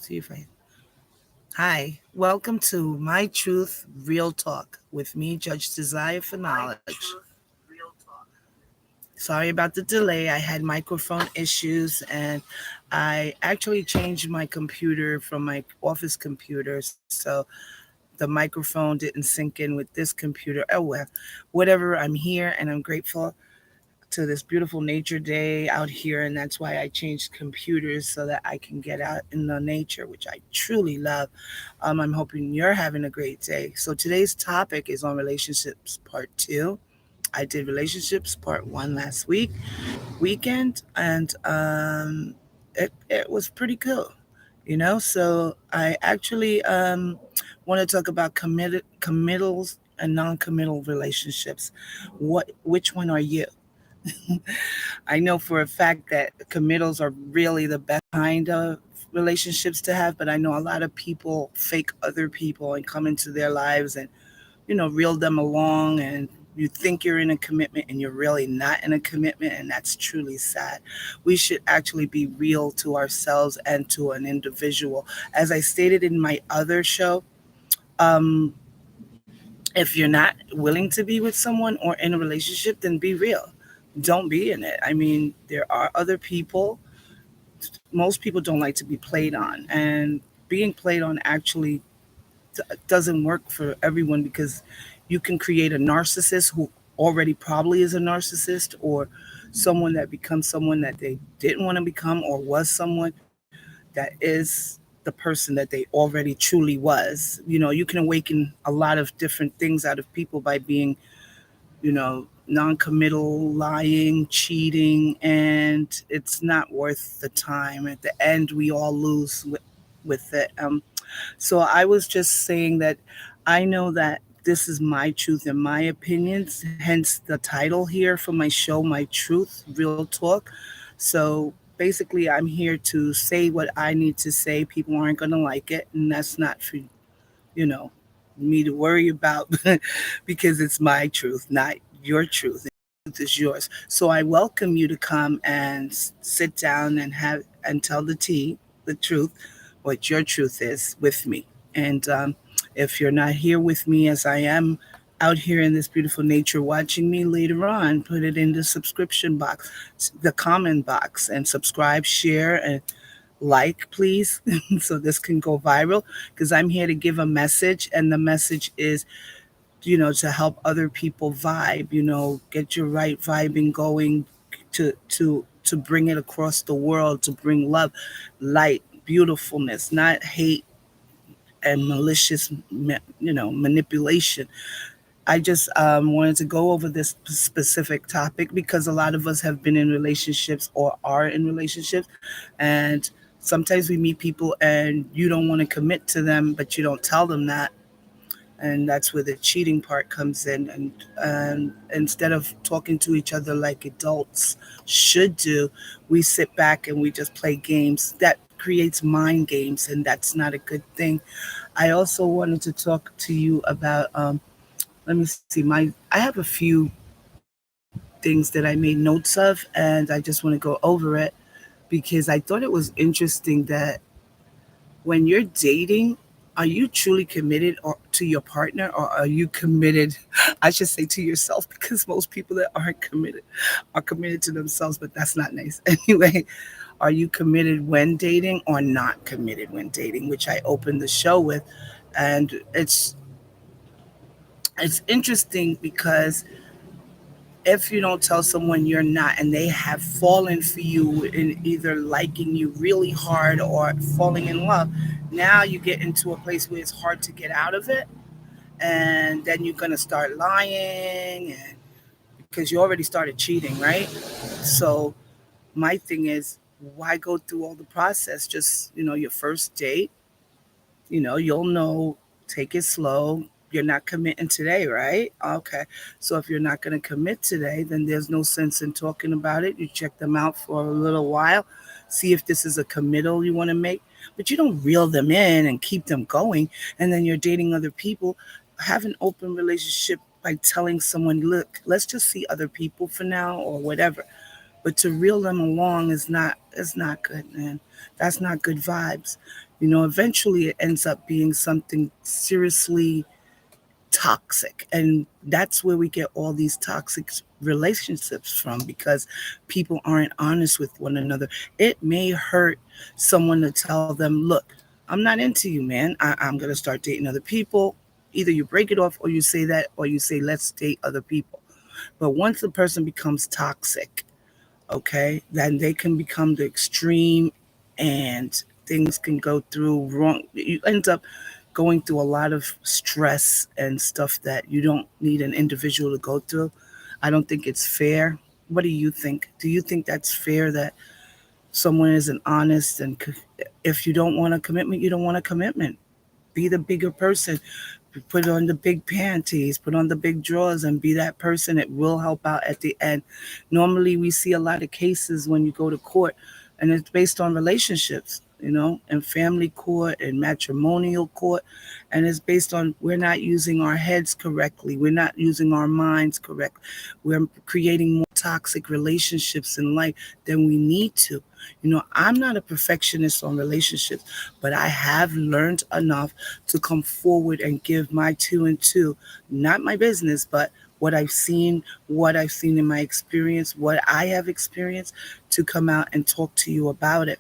See if I. Hi, welcome to My Truth Real Talk with me, Judge Desire for Knowledge. Sorry about the delay. I had microphone issues and I actually changed my computer from my office computer. So the microphone didn't sync in with this computer. Oh, well, whatever. I'm here and I'm grateful to this beautiful nature day out here, and that's why I changed computers so that I can get out in the nature, which I truly love. I'm hoping you're having a great day. So today's topic is on relationships part two. I did relationships part one last weekend, and it was pretty cool. So I actually want to talk about committals and non-committal relationships. Which one are you? I know for a fact that committals are really the best kind of relationships to have, but I know a lot of people fake other people and come into their lives and, reel them along, and you think you're in a commitment and you're really not in a commitment, and that's truly sad. We should actually be real to ourselves and to an individual. As I stated in my other show, um, if you're not willing to be with someone or in a relationship, then be real. Don't be in it. I mean, there are other people. Most people don't like to be played on, and being played on actually doesn't work for everyone, because you can create a narcissist who already probably is a narcissist, or someone that becomes someone that they didn't want to become, or was someone that is the person that they already truly was. You can awaken a lot of different things out of people by being, non-committal, lying, cheating, and it's not worth the time. At the end, we all lose with it. So I was just saying that I know that this is my truth and my opinions, hence the title here for my show, My Truth, Real Talk. So basically, I'm here to say what I need to say. People aren't going to like it, and that's not for, you know, me to worry about because it's my truth, not your truth. The truth is yours. So I welcome you to come and sit down and have and tell the tea, the truth, what your truth is with me. And if you're not here with me as I am out here in this beautiful nature watching me later on, put it in the subscription box, the comment box, and subscribe, share, and please, so this can go viral, because I'm here to give a message, and the message is, to help other people vibe, get your right vibing going, to bring it across the world, to bring love, light, beautifulness, not hate and malicious, manipulation. I just wanted to go over this specific topic because a lot of us have been in relationships or are in relationships, and sometimes we meet people and you don't want to commit to them, but you don't tell them that, and that's where the cheating part comes in. And instead of talking to each other like adults should do, we sit back and we just play games. That creates mind games, and that's not a good thing. I also wanted to talk to you about let me see, I have a few things that I made notes of, and I just want to go over it because I thought it was interesting that when you're dating, are you truly committed or to your partner, or are you committed? I should say to yourself, because most people that aren't committed are committed to themselves, but that's not nice. Anyway, are you committed when dating or not committed when dating, which I opened the show with. And it's interesting because if you don't tell someone you're not, and they have fallen for you in either liking you really hard or falling in love, now you get into a place where it's hard to get out of it, and then you're going to start lying, and because you already started cheating, right? So my thing is, why go through all the process? Just, your first date, you'll know, take it slow. You're not committing today, right? Okay. So if you're not going to commit today, then there's no sense in talking about it. You check them out for a little while, see if this is a committal you want to make, but you don't reel them in and keep them going. And then you're dating other people. Have an open relationship by telling someone, look, let's just see other people for now or whatever. But to reel them along is not good, man. That's not good vibes. Eventually it ends up being something seriously toxic. And that's where we get all these toxic relationships from, because people aren't honest with one another. It may hurt someone to tell them, look, I'm not into you, man. I'm going to start dating other people. Either you break it off, or you say that, or you say, let's date other people. But once the person becomes toxic, okay, then they can become the extreme, and things can go through wrong. You end up going through a lot of stress and stuff that you don't need an individual to go through. I don't think it's fair. What do you think? Do you think that's fair that someone isn't honest? And if you don't want a commitment, you don't want a commitment. Be the bigger person. Put on the big panties, put on the big drawers, and be that person. It will help out at the end. Normally, we see a lot of cases when you go to court, and it's based on relationships, and family court and matrimonial court. And it's based on, we're not using our heads correctly, we're not using our minds correctly. We're creating more toxic relationships in life than we need to. I'm not a perfectionist on relationships, but I have learned enough to come forward and give my two and two, not my business, but what I've seen in my experience, what I have experienced, to come out and talk to you about it.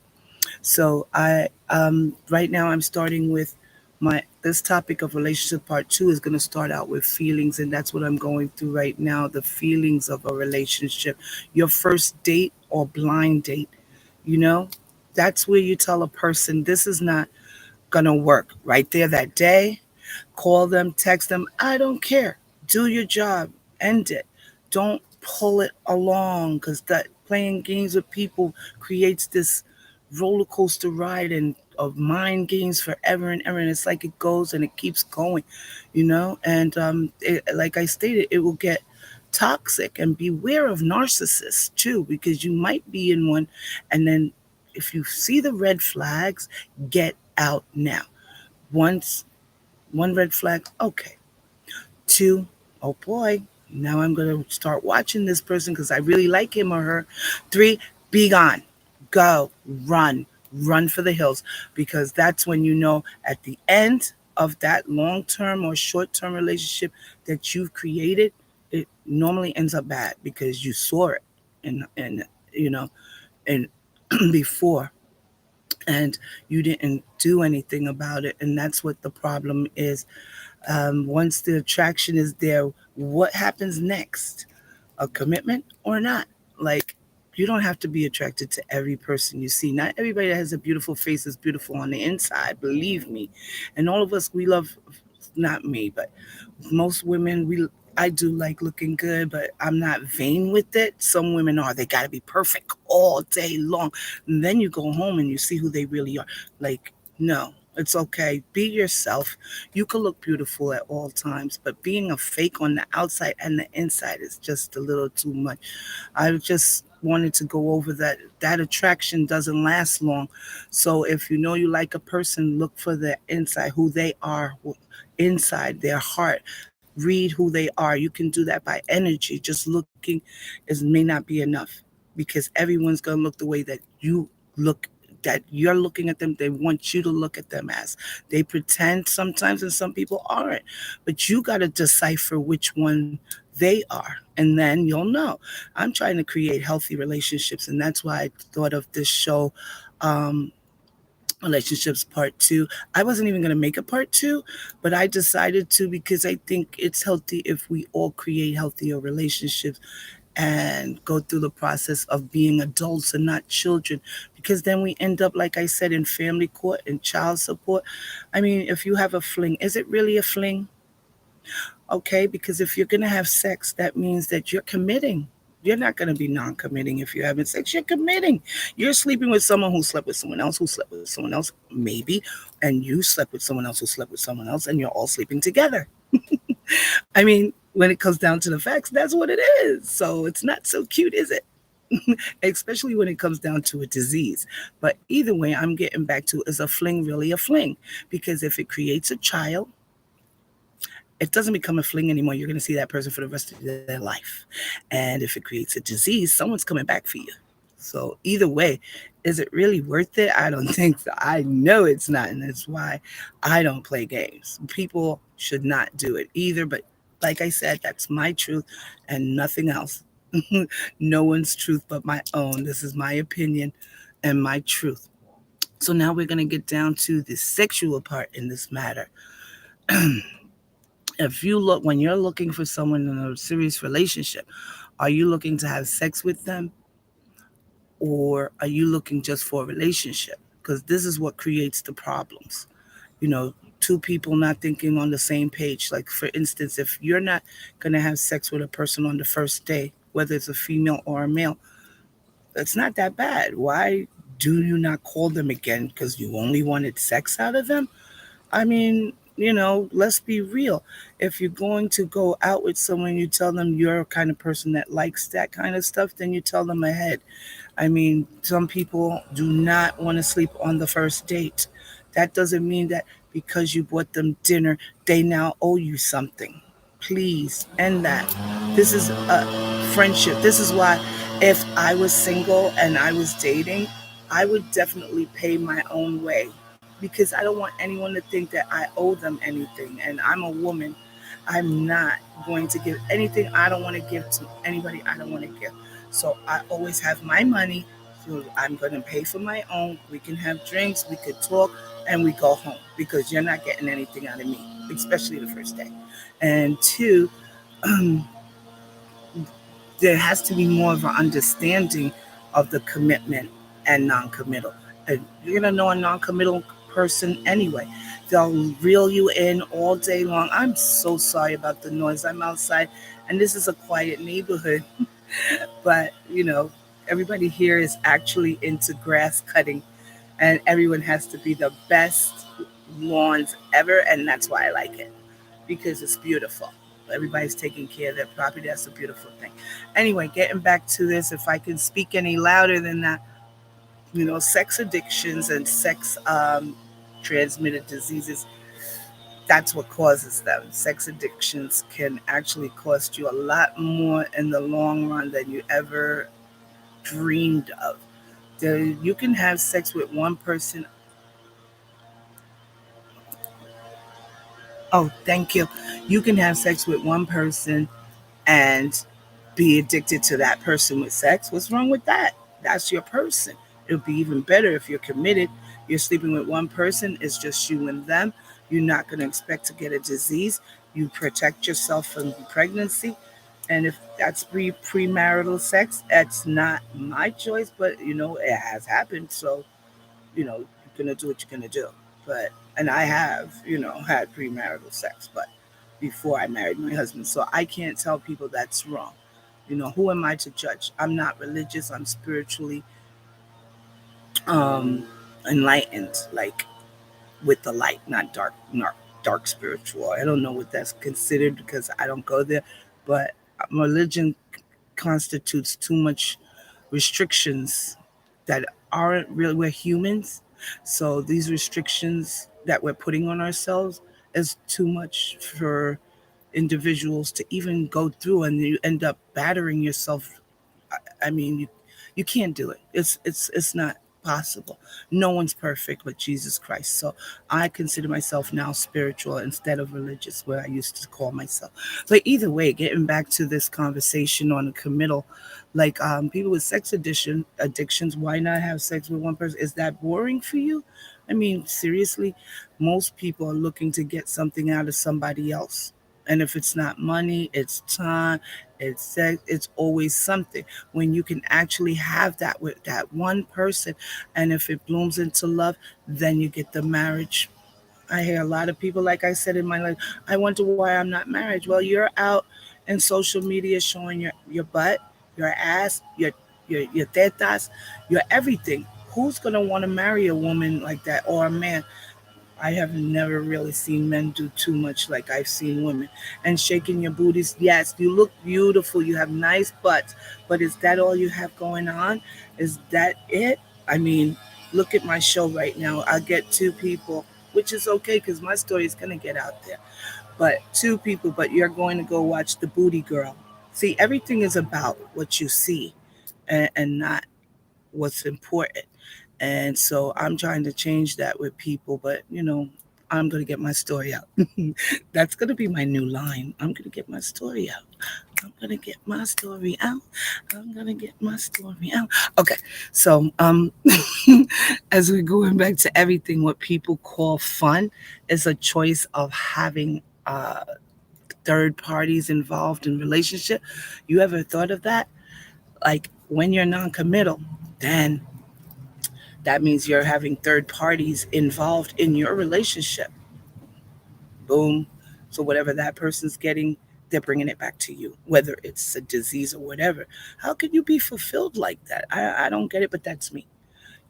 So right now I'm starting with my this topic of relationship. Part two is going to start out with feelings, and that's what I'm going through right now. The feelings of a relationship, your first date or blind date. You know, that's where you tell a person this is not gonna work. Right there that day, call them, text them. I don't care. Do your job. End it. Don't pull it along, because that playing games with people creates this roller coaster ride and of mind games forever and ever. And it's like it goes and it keeps going. And like I stated, it will get toxic. And beware of narcissists too, because you might be in one, and then if you see the red flags, get out now. Once, one red flag, okay. Two, oh boy, now I'm going to start watching this person because I really like him or her. Three, be gone. Go, run, run for the hills, because that's when you know at the end of that long term or short term relationship that you've created, it normally ends up bad because you saw it and you know and before, and you didn't do anything about it. And that's what the problem is. Once the attraction is there, what happens next? A commitment or not? Like, you don't have to be attracted to every person you see. Not everybody that has a beautiful face is beautiful on the inside, believe me. And all of us, we love, not me, but most women, I do like looking good, but I'm not vain with it. Some women are. They got to be perfect all day long. And then you go home and you see who they really are. Like, no, it's okay. Be yourself. You can look beautiful at all times, but being a fake on the outside and the inside is just a little too much. I just wanted to go over that attraction doesn't last long. So if you know you like a person, look for the inside, who they are inside their heart. Read who they are. You can do that by energy. Just looking is may not be enough, because everyone's gonna look the way that you look, that you're looking at them. They want you to look at them as. They pretend sometimes, and some people aren't. But you gotta decipher which one they are, and then you'll know. I'm trying to create healthy relationships, and that's why I thought of this show. Um, Relationships part two. I wasn't even going to make a part two, but I decided to, because I think it's healthy if we all create healthier relationships and go through the process of being adults and not children, because then we end up, like I said, in family court and child support. I mean, if you have a fling, is it really a fling? Okay, because if you're going to have sex, that means that you're committing. You're not going to be non committing if you're having sex. You're committing. You're sleeping with someone who slept with someone else, who slept with someone else, maybe, and you slept with someone else who slept with someone else, and you're all sleeping together. I mean, when it comes down to the facts, that's what it is. So it's not so cute, is it? Especially when it comes down to a disease. But either way, I'm getting back to, is a fling really a fling? Because if it creates a child, it doesn't become a fling anymore. You're going to see that person for the rest of their life. And if it creates a disease, someone's coming back for you. So either way, is it really worth it? I don't think so. I know it's not, and that's why I don't play games. People should not do it either, but like I said, that's my truth and nothing else. No one's truth but my own. This is my opinion and my truth. So now we're going to get down to the sexual part in this matter. If you look, when you're looking for someone in a serious relationship, are you looking to have sex with them, or are you looking just for a relationship? Because this is what creates the problems. You know, two people not thinking on the same page. Like, for instance, if you're not going to have sex with a person on the first day, whether it's a female or a male, it's not that bad. Why do you not call them again? Because you only wanted sex out of them? I mean, let's be real. If you're going to go out with someone, you tell them you're a kind of person that likes that kind of stuff, then you tell them ahead. I mean, some people do not want to sleep on the first date. That doesn't mean that because you bought them dinner, they now owe you something. Please end that. This is a friendship. This is why, if I was single and I was dating, I would definitely pay my own way, because I don't want anyone to think that I owe them anything. And I'm a woman. I'm not going to give anything I don't want to give to anybody I don't want to give. So I always have my money. So I'm going to pay for my own. We can have drinks, we could talk, and we go home, because you're not getting anything out of me, especially the first day. And two, there has to be more of an understanding of the commitment and non-committal. And you're gonna know a non-committal person anyway. They'll reel you in all day long. I'm so sorry about the noise. I'm outside, and this is a quiet neighborhood, but everybody here is actually into grass cutting, and everyone has to be the best lawns ever, and that's why I like it, because it's beautiful. Everybody's taking care of their property. That's a beautiful thing. Anyway, getting back to this, if I can speak any louder than that, sex addictions and sex transmitted diseases, that's what causes them. Sex addictions can actually cost you a lot more in the long run than you ever dreamed of. You can have sex with one person. Oh, thank you. You can have sex with one person and be addicted to that person with sex. What's wrong with that? That's your person. It'll be even better if you're committed. You're sleeping with one person, it's just you and them. You're not going to expect to get a disease. You protect yourself from pregnancy. And if that's premarital sex, that's not my choice, but it has happened. So, you're going to do what you're going to do. But, and I have, had premarital sex, but before I married my husband. So I can't tell people that's wrong. Who am I to judge? I'm not religious. I'm spiritually um, enlightened, like with the light, not dark spiritual. I don't know what that's considered because I don't go there. But religion constitutes too much restrictions that aren't really, we're humans. So these restrictions that we're putting on ourselves is too much for individuals to even go through, and you end up battering yourself. I mean, you can't do it. It's not possible. No one's perfect but Jesus Christ. So I consider myself now spiritual instead of religious, what I used to call myself. But either way, getting back to this conversation on a committal, like people with sex addictions, why not have sex with one person? Is that boring for you? I mean, seriously, most people are looking to get something out of somebody else. And if it's not money, it's time, it's sex, it's always something. When you can actually have that with that one person, and if it blooms into love, then you get the marriage. I hear a lot of people, like I said in my life, I wonder why I'm not married. Well, you're out in social media showing your butt, your ass, your tetas, your everything. Who's gonna want to marry a woman like that, or a man? I have never really seen men do too much like I've seen women. And shaking your booties, yes, you look beautiful, you have nice butts, but is that all you have going on? Is that it? I mean, look at my show right now. I get two people, which is okay because my story is going to get out there. But two people, but you're going to go watch the booty girl. See, everything is about what you see, and not what's important. And so I'm trying to change that with people, but I'm going to get my story out. That's going to be my new line. I'm going to get my story out. I'm going to get my story out. I'm going to get my story out. Okay. So, as we're going back to everything, what people call fun is a choice of having third parties involved in relationship. You ever thought of that? Like when you're non-committal, then that means you're having third parties involved in your relationship. Boom. So whatever that person's getting, they're bringing it back to you, whether it's a disease or whatever. How could you be fulfilled like that? I don't get it, but that's me.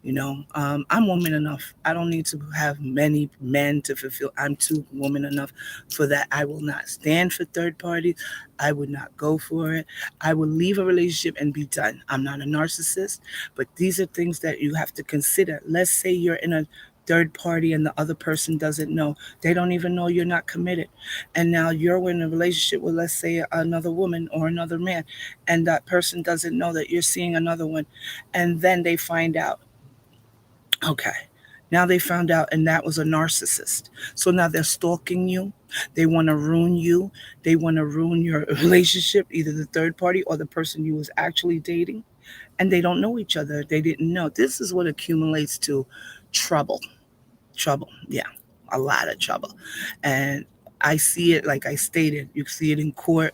I'm woman enough. I don't need to have many men to fulfill. I'm too woman enough for that. I will not stand for third parties. I would not go for it. I will leave a relationship and be done. I'm not a narcissist, but these are things that you have to consider. Let's say you're in a third party and the other person doesn't know. They don't even know you're not committed. And now you're in a relationship with, let's say, another woman or another man, and that person doesn't know that you're seeing another one. And then they find out. Okay. Now they found out, and that was a narcissist. So now they're stalking you. They want to ruin you. They want to ruin your relationship, either the third party or the person you was actually dating. And they don't know each other. They didn't know. This is what accumulates to trouble. Trouble. Yeah. A lot of trouble. And I see it, like I stated, you see it in court.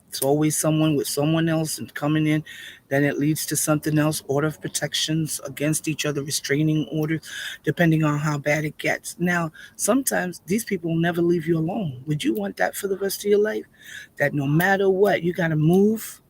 It's always someone with someone else and coming in. Then it leads to something else, order of protections against each other, restraining orders, depending on how bad it gets. Now, sometimes these people will never leave you alone. Would you want that for the rest of your life? That no matter what, you got to move?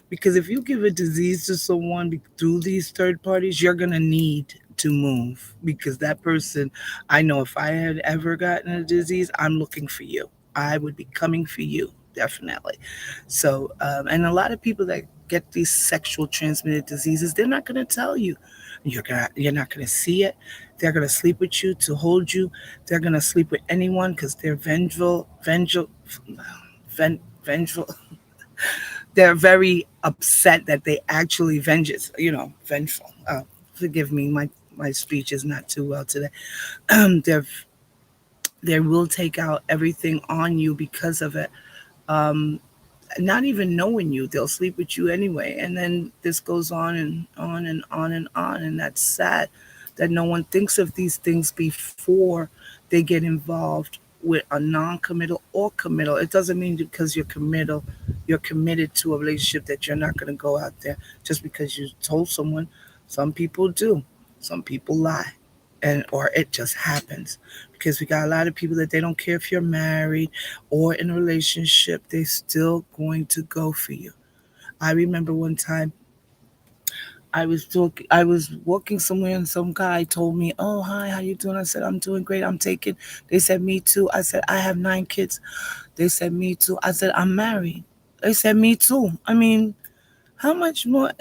Because if you give a disease to someone through these third parties, you're going to need to move, because that person, I know if I had ever gotten a disease, I'm looking for you. I would be coming for you, definitely. So, and a lot of people that get these sexual transmitted diseases, they're not going to tell you. You're not going to see it. They're going to sleep with you to hold you. They're going to sleep with anyone because they're ven, vengeful. They're very upset that they actually vengeful. Forgive me, my speech is not too well today. They're they will take out everything on you because of it. Um, Not even knowing you, they'll sleep with you anyway. And then this goes on and on and on and on. And that's sad that no one thinks of these things before they get involved with a non-committal or committal. It doesn't mean because you're committed to a relationship that you're not going to go out there just because you told someone. Some people do. Some people lie, and or it just happens, because we got a lot of people that they don't care if you're married or in a relationship, they're still going to go for you. I remember one time I was walking somewhere and some guy told me, "Oh, hi, how you doing?" I said, "I'm doing great. I'm taking." They said, "Me too." I said, "I have 9 kids." They said, "Me too." I said, "I'm married." They said, "Me too." I mean, how much more?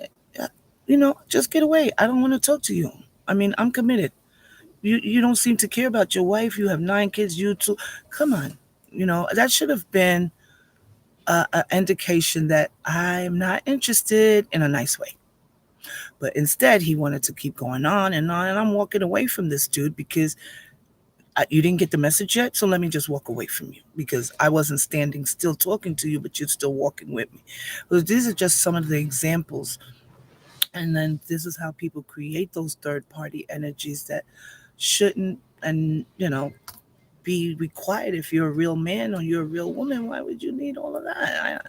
Just get away. I don't want to talk to you. I mean, I'm committed. You don't seem to care about your wife. You have 9 kids. You too. Come on. That should have been an indication that I'm not interested in a nice way. But instead, he wanted to keep going on and on. And I'm walking away from this dude because you didn't get the message yet. So let me just walk away from you, because I wasn't standing still talking to you, but you're still walking with me. So these are just some of the examples. And then this is how people create those third party energies that shouldn't, and be required. If you're a real man or you're a real woman, why would you need all of that? I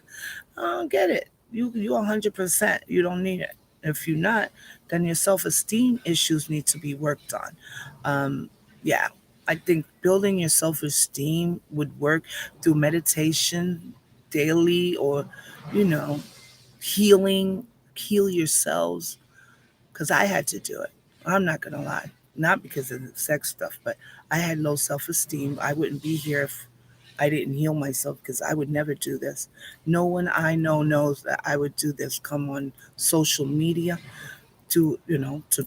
don't get it. You 100%. You don't need it. If you're not, then your self-esteem issues need to be worked on. Yeah, I think building your self-esteem would work through meditation daily, or you know healing. Heal yourselves, because I had to do it. I'm not gonna lie, not because of the sex stuff, but I had low self-esteem. I wouldn't be here if I didn't heal myself, because I would never do this. No one I know knows that I would do this. Come on social media to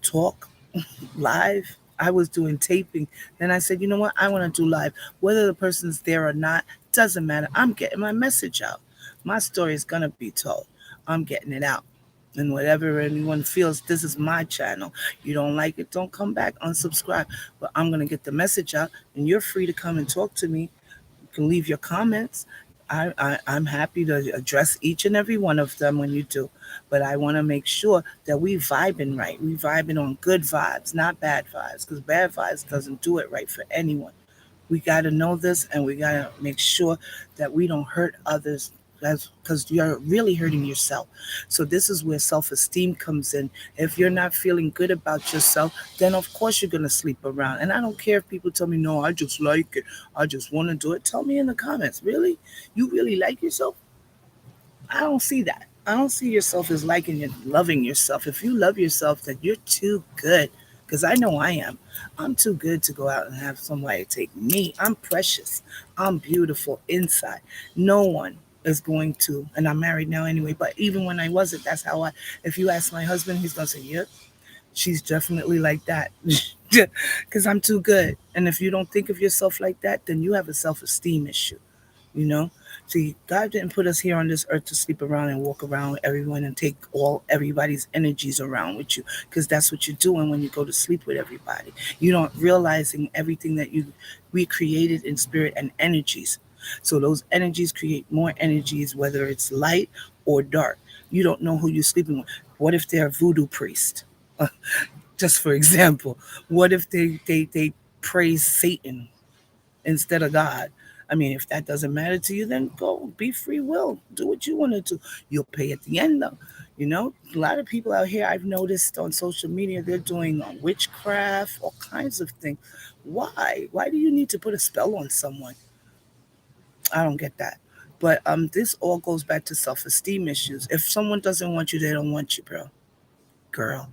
talk live. I was doing taping. Then I said, you know what? I want to do live. Whether the person's there or not, doesn't matter. I'm getting my message out. My story is gonna be told. I'm getting it out. And whatever anyone feels, this is my channel. You don't like it, don't come back, unsubscribe. But I'm going to get the message out, and you're free to come and talk to me. You can leave your comments. I'm happy to address each and every one of them when you do. But I want to make sure that we vibing right. We vibing on good vibes, not bad vibes, because bad vibes doesn't do it right for anyone. We got to know this, and we got to make sure that we don't hurt others, because you're really hurting yourself. So this is where self-esteem comes in. If you're not feeling good about yourself, then of course you're going to sleep around. And I don't care if people tell me, no, I just like it, I just want to do it. Tell me in the comments, really, you really like yourself? I don't see that. I don't see yourself as liking and loving yourself. If you love yourself, then you're too good. Because I know I am. I'm too good to go out and have somebody take me. I'm precious. I'm beautiful inside. No one is going to, and I'm married now anyway, but even when I wasn't, that's how if you ask my husband, he's going to say, yep, she's definitely like that. Because I'm too good. And if you don't think of yourself like that, then you have a self esteem issue, you know? See, God didn't put us here on this earth to sleep around and walk around with everyone and take all everybody's energies around with you, because that's what you're doing when you go to sleep with everybody. You're not realizing everything that you recreated in spirit and energies. So those energies create more energies, whether it's light or dark. You don't know who you're sleeping with. What if they're a voodoo priest? Just for example, what if they praise Satan instead of God? I mean, if that doesn't matter to you, then go be free will. Do what you want to do. You'll pay at the end, though. You know, a lot of people out here I've noticed on social media, they're doing witchcraft, all kinds of things. Why? Why do you need to put a spell on someone? I don't get that. But this all goes back to self-esteem issues. If someone doesn't want you, they don't want you, bro, girl,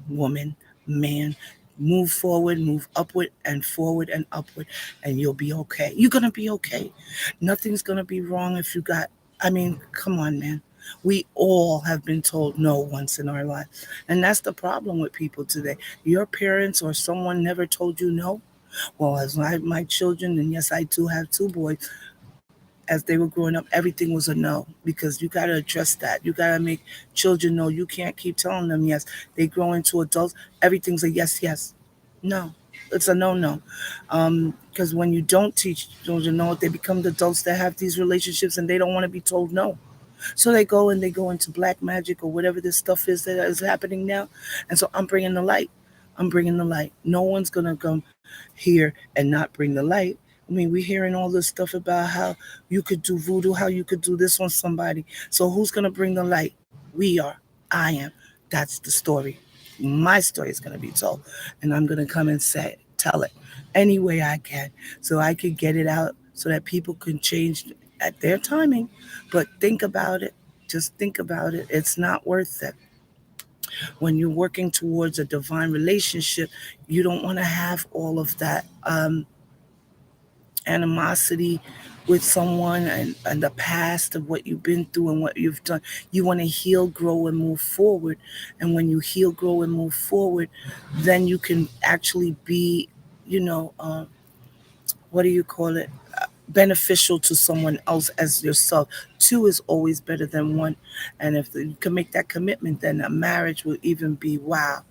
woman, man. Move forward, move upward and forward and upward, and you'll be okay. You're going to be okay. Nothing's going to be wrong if you got, I mean, come on, man. We all have been told no once in our life. And that's the problem with people today. Your parents or someone never told you no. Well, as my children, and yes, I do have two boys, as they were growing up, everything was a no, because you got to address that. You got to make children know. You can't keep telling them yes. They grow into adults, everything's a yes, yes. No, it's a no, no. Because when you don't teach children no, they become the adults that have these relationships and they don't want to be told no. So they go into black magic or whatever this stuff is that is happening now. And so I'm bringing the light. I'm bringing the light. No one's going to come here and not bring the light. I mean, we're hearing all this stuff about how you could do voodoo, how you could do this on somebody. So who's going to bring the light? We are. I am. That's the story. My story is going to be told. And I'm going to come and tell it any way I can, so I can get it out so that people can change at their timing. But think about it. Just think about it. It's not worth it. When you're working towards a divine relationship, you don't want to have all of that animosity with someone, and the past of what you've been through and what you've done. You want to heal, grow, and move forward. And when you heal, grow, and move forward, then you can actually be, you know, what do you call it? Beneficial to someone else as yourself. Two is always better than one. And if you can make that commitment, then a marriage will even be, wow,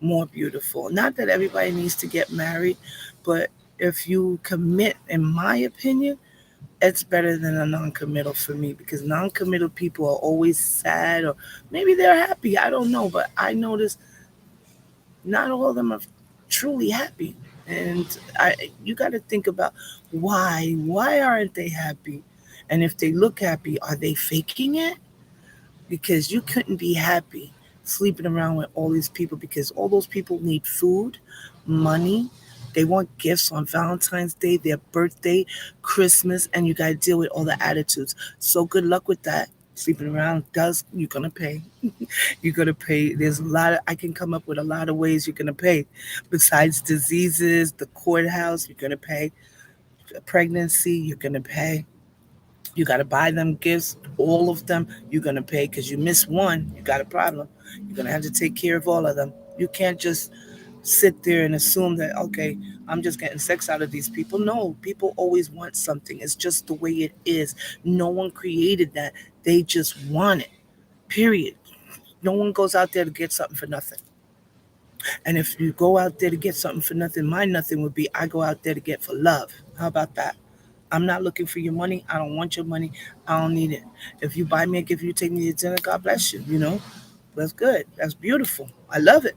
more beautiful. Not that everybody needs to get married, but if you commit, in my opinion, it's better than a non-committal for me, because non-committal people are always sad, or maybe they're happy. I don't know, but I notice not all of them are truly happy. And you got to think about why. Why aren't they happy? And if they look happy, are they faking it? Because you couldn't be happy sleeping around with all these people, because all those people need food, money. They want gifts on Valentine's Day, their birthday, Christmas, and you got to deal with all the attitudes. So good luck with that. Sleeping around does, you're going to pay. You're going to pay. There's a lot of, I can come up with a lot of ways you're going to pay. Besides diseases, the courthouse, you're going to pay. Pregnancy, you're going to pay. You got to buy them gifts, all of them. You're going to pay, because you miss one, you got a problem. You're going to have to take care of all of them. You can't just sit there and assume that, okay, I'm just getting sex out of these people. No, people always want something. It's just the way it is. No one created that. They just want it, period. No one goes out there to get something for nothing. And if you go out there to get something for nothing, my nothing would be I go out there to get for love. How about that? I'm not looking for your money. I don't want your money. I don't need it. If you buy me a gift, you take me to dinner, God bless you. That's good. That's beautiful. I love it.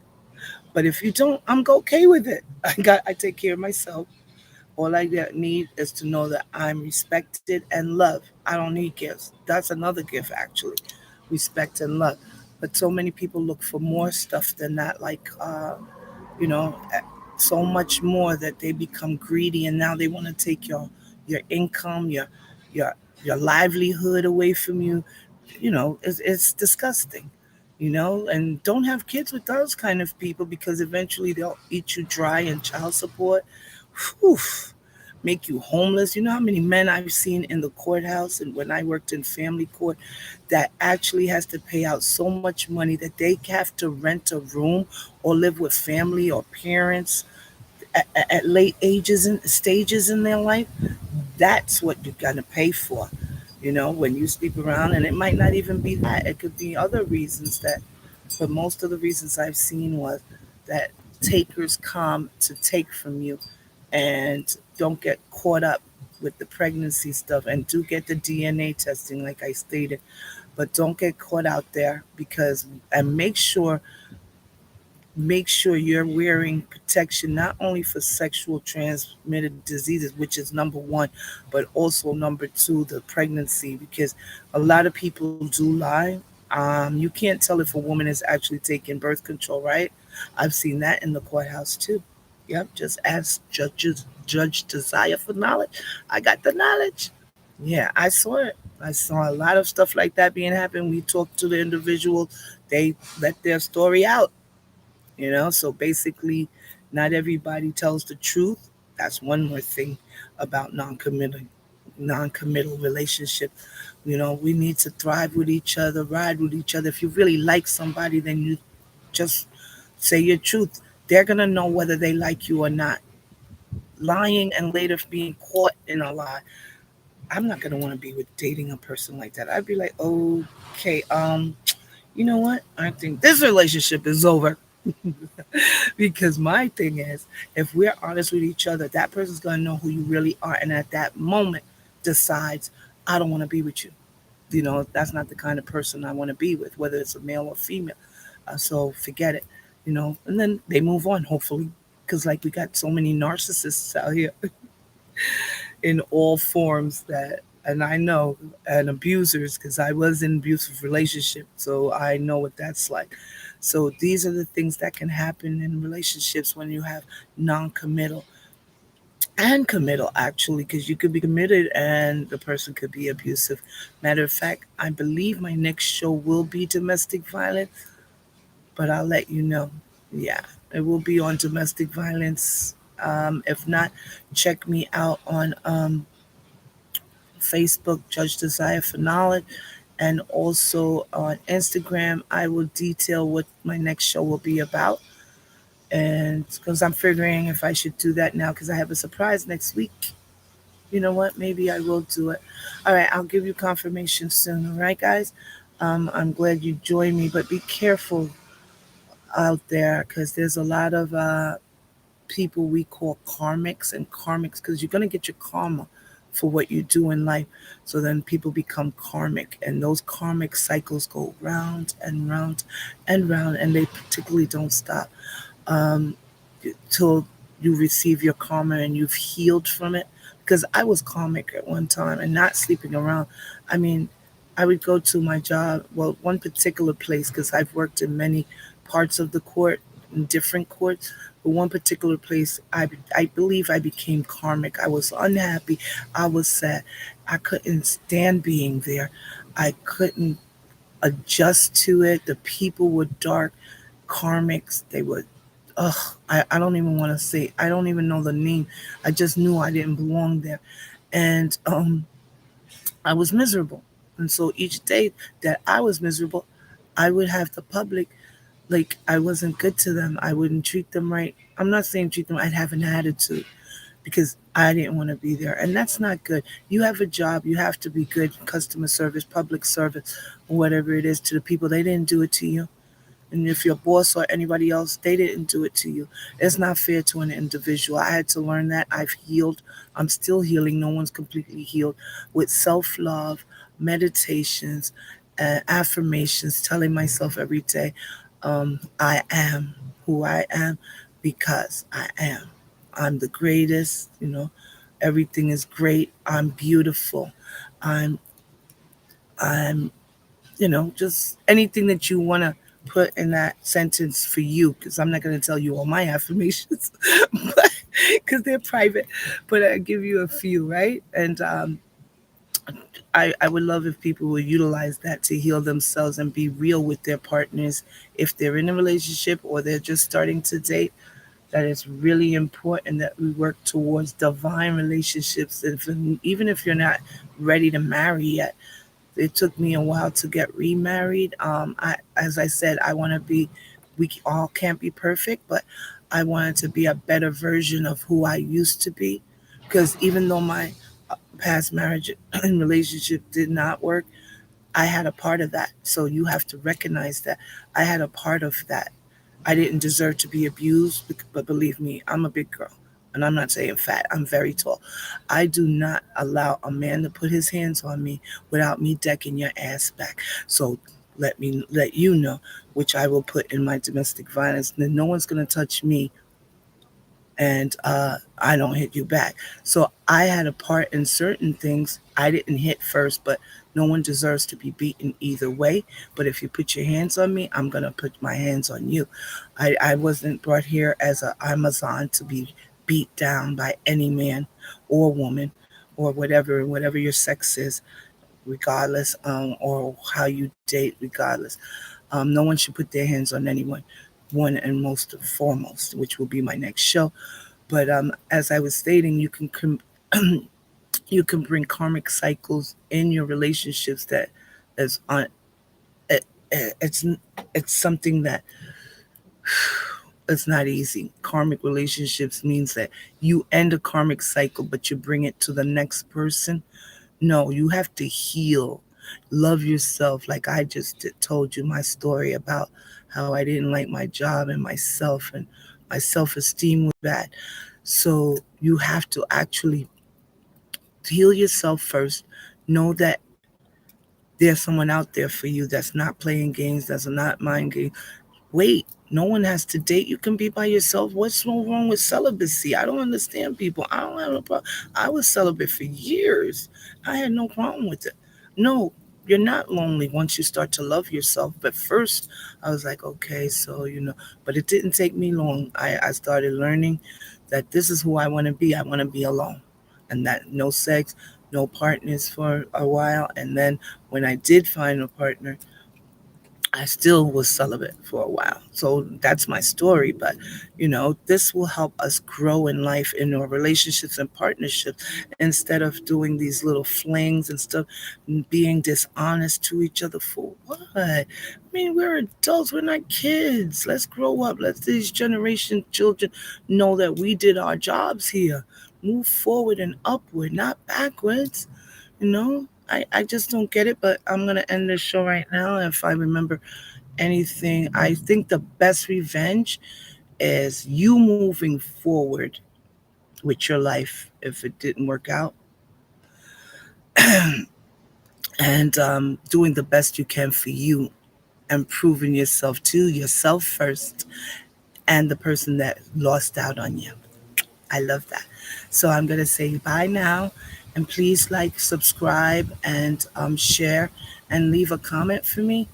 But if you don't, I'm okay with it. I take care of myself. All I need is to know that I'm respected and loved. I don't need gifts. That's another gift, actually, respect and love. But so many people look for more stuff than that, like you know, so much more that they become greedy, and now they want to take your income, your your livelihood away from you. It's disgusting. And don't have kids with those kind of people because eventually they'll eat you dry in child support. Whew, make you homeless. You know how many men I've seen in the courthouse and when I worked in family court that actually has to pay out so much money that they have to rent a room or live with family or parents at late ages and stages in their life. That's what you're gonna pay for. When you sleep around, and it might not even be that. It could be other reasons that, but most of the reasons I've seen was that takers come to take from you, and don't get caught up with the pregnancy stuff, and do get the DNA testing like I stated, but don't get caught out there because, and make sure you're wearing protection not only for sexual transmitted diseases, which is number one, but also number two, the pregnancy, because a lot of people do lie. You can't tell if a woman is actually taking birth control, right? I've seen that in the courthouse too. Yep, just ask Judge Desire for knowledge. I got the knowledge. Yeah, I saw it. I saw a lot of stuff like that being happen. We talked to the individual. They let their story out. So basically, not everybody tells the truth. That's one more thing about non-committal relationship. We need to thrive with each other, ride with each other. If you really like somebody, then you just say your truth. They're gonna know whether they like you or not. Lying and later being caught in a lie, I'm not gonna want to be with dating a person like that. I'd be like, okay, you know what? I think this relationship is over. Because my thing is, if we're honest with each other, that person's gonna know who you really are, and at that moment decides, I don't want to be with you. That's not the kind of person I want to be with, whether it's a male or female. So forget it. And then they move on, hopefully, because like we got so many narcissists out here in all forms that, and I know, and abusers, because I was in abusive relationship, so I know what that's like. So these are the things that can happen in relationships when you have non-committal and committal, actually, because you could be committed and the person could be abusive. Matter of fact, I believe my next show will be domestic violence, but I'll let you know. Yeah, it will be on domestic violence. If not, check me out on Facebook, Judge Desire for Knowledge, and also on Instagram. I will detail what my next show will be about. And because I'm figuring if I should do that now, because I have a surprise next week. You know what? Maybe I will do it. All right, I'll give you confirmation soon. All right, guys. I'm glad you joined me, but be careful out there because there's a lot of people we call karmics because you're going to get your karma for what you do in life. So then people become karmic, and those karmic cycles go round and round and round, and they particularly don't stop um, till you receive your karma and you've healed from it. Because I was karmic at one time and not sleeping around. I mean, I would go to my job, well, one particular place, because I've worked in many parts of the court, in different courts. But one particular place, I believe I became karmic. I was unhappy. I was sad. I couldn't stand being there. I couldn't adjust to it. The people were dark, karmics. They were, ugh, I don't even want to say, I don't even know the name. I just knew I didn't belong there. And I was miserable. And so each day that I was miserable, I would have the public, like, I wasn't good to them. I wouldn't treat them right. I'm not saying treat them, I'd have an attitude because I didn't want to be there. And that's not good. You have a job, you have to be good customer service, public service, whatever it is to the people. They didn't do it to you. And if your boss or anybody else, they didn't do it to you. It's not fair to an individual. I had to learn that. I've healed. I'm still healing. No one's completely healed. With self love, meditations, affirmations, telling myself every day, I am who I am because I am. I'm the greatest. Everything is great. I'm beautiful. I'm I'm just anything that you want to put in that sentence for you, because I'm not going to tell you all my affirmations, but because they're private, but I give you a few, right? And I would love if people would utilize that to heal themselves and be real with their partners if they're in a relationship or they're just starting to date. That it's really important that we work towards divine relationships. Even if you're not ready to marry yet, it took me a while to get remarried. As I said, I want to be. We all can't be perfect, but I wanted to be a better version of who I used to be. Because even though my past marriage and relationship did not work, I had a part of that. So you have to recognize that I had a part of that. I didn't deserve to be abused, but believe me, I'm a big girl. And I'm not saying fat, I'm very tall. I do not allow a man to put his hands on me without me decking your ass back. So let me let you know, which I will put in my domestic violence. Then no one's going to touch me and I don't hit you back. So I had a part in certain things. I didn't hit first, but no one deserves to be beaten either way. But if you put your hands on me, I'm going to put my hands on you. I wasn't brought here as an Amazon to be beat down by any man or woman or whatever your sex is, regardless, or how you date, regardless. No one should put their hands on anyone, one and most foremost, which will be my next show. But as I was stating, you can bring karmic cycles in your relationships that is on it, it's something that it's not easy. Karmic relationships means that you end a karmic cycle, but you bring it to the next person. No, you have to heal, love yourself. Like I just told you my story about how I didn't like my job and myself, and my self-esteem was bad. So you have to actually heal yourself first. Know that there's someone out there for you that's not playing games, that's not mind games. Wait, no one has to date. You can be by yourself. What's wrong with celibacy? I don't understand people. I don't have a problem. I was celibate for years. I had no problem with it. No, you're not lonely once you start to love yourself. But first, I was like, okay, but it didn't take me long. I started learning that this is who I want to be. I want to be alone. And that no sex, no partners for a while. And then when I did find a partner, I still was celibate for a while. So that's my story. But, this will help us grow in life in our relationships and partnerships instead of doing these little flings and stuff, and being dishonest to each other for what? I mean, we're adults, we're not kids. Let's grow up. Let these generation children know that we did our jobs here. Move forward and upward, not backwards. I just don't get it, but I'm going to end this show right now. If I remember anything, I think the best revenge is you moving forward with your life if it didn't work out, and doing the best you can for you and proving yourself to yourself first and the person that lost out on you. I love that. So I'm going to say bye now. And please like, subscribe, and share, and leave a comment for me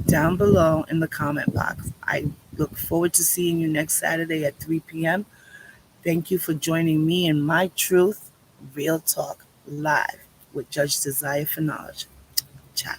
down below in the comment box. I look forward to seeing you next Saturday at 3 p.m. Thank you for joining me in My Truth Real Talk Live with Judge Desire for Knowledge. Ciao.